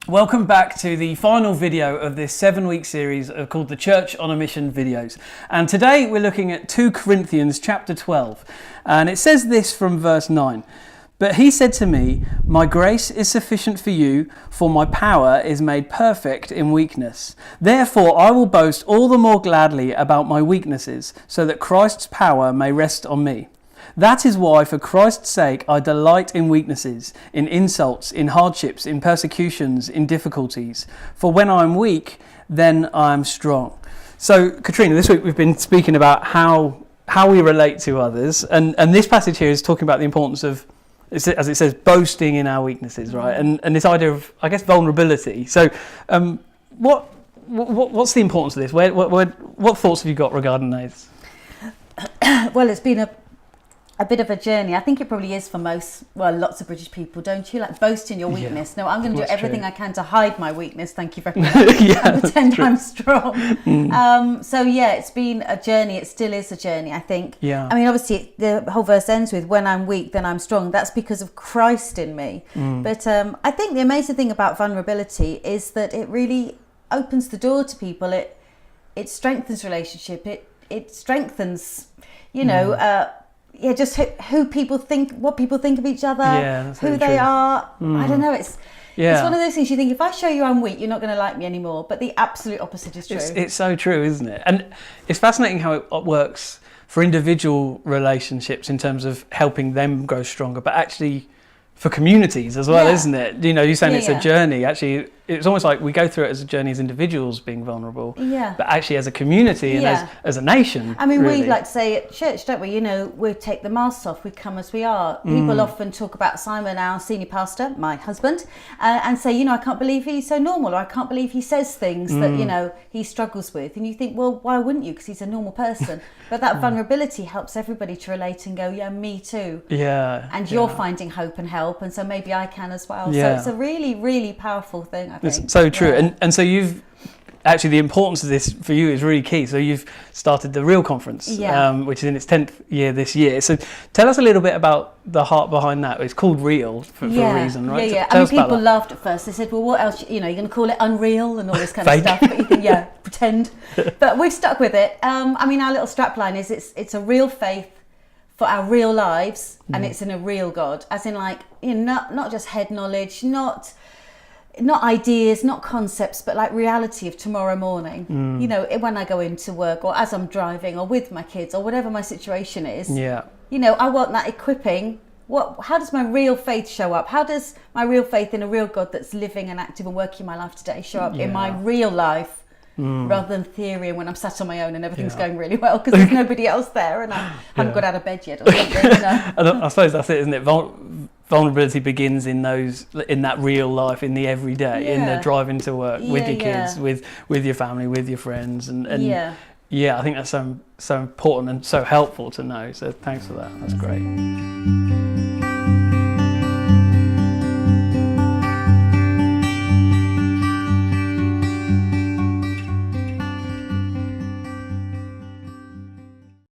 Welcome back to the final video of this 7-week series called the Church on a Mission videos. And today we're looking at 2 Corinthians chapter 12. And it says this from verse 9. But he said to me, my grace is sufficient for you, for my power is made perfect in weakness. Therefore I will boast all the more gladly about my weaknesses, so that Christ's power may rest on me. That is why, for Christ's sake, I delight in weaknesses, in insults, in hardships, in persecutions, in difficulties. For when I am weak, then I am strong. So, Katrina, this week we've been speaking about how we relate to others, and this passage here is talking about the importance of, as it says, boasting in our weaknesses, right? And this idea of, I guess, vulnerability. So, what's the importance of this? What thoughts have you got regarding those? Well, it's been a bit of a journey. I think it probably is for lots of British people, don't you? Like boasting your weakness. Yeah, no, I'm going to do everything I can to hide my weakness. Thank you very much. And pretend I'm strong. So yeah, it's been a journey. It still is a journey, I think. Yeah. I mean, obviously the whole verse ends with, when I'm weak, then I'm strong. That's because of Christ in me. But I think the amazing thing about vulnerability is that it really opens the door to people. It strengthens relationship. It strengthens, just who people think, what people think of each other, who they are. I don't know. It's one of those things you think, if I show you I'm weak, you're not going to like me anymore. But the absolute opposite is true. It's so true, isn't it? And it's fascinating how it works for individual relationships in terms of helping them grow stronger, but actually for communities as well, isn't it? You're saying it's a journey. Actually, it's almost like we go through it as a journey as individuals being vulnerable, but actually as a community and as a nation. I mean, really. we like to say at church, don't we? We take the masks off, we come as we are. People often talk about Simon, our senior pastor, my husband, and say, I can't believe he's so normal, or I can't believe he says things that, he struggles with. And you think, well, why wouldn't you? Because he's a normal person. But that vulnerability helps everybody to relate and go, yeah, me too. Yeah. And you're finding hope and help, and so maybe I can as well. Yeah. So it's a really, really powerful thing, I think. It's so true. Yeah. And so you've actually, the importance of this for you is really key. So you've started the Real Conference, which is in its 10th year this year. So tell us a little bit about the heart behind that. It's called Real for a reason, right? Yeah. I mean, people laughed at first. They said, well, what else? You're going to call it Unreal and all this kind of stuff. But you think, pretend. But we've stuck with it. I mean, our little strapline is it's a real faith for our real lives, and it's in a real God. As in, not just head knowledge, not ideas, not concepts, but like reality of tomorrow morning. When I go into work, or as I'm driving, or with my kids, or whatever my situation is. I want that equipping. How does my real faith show up? How does my real faith in a real God that's living and active and working my life today show up in my real life, rather than theory, and when I'm sat on my own and everything's going really well because there's nobody else there and I haven't got out of bed yet or something. I suppose that's it, isn't it? Vulnerability begins in that real life, in the everyday, in the driving to work with your kids, with your family, with your friends, and I think that's so important and so helpful to know. So thanks for that. That's great.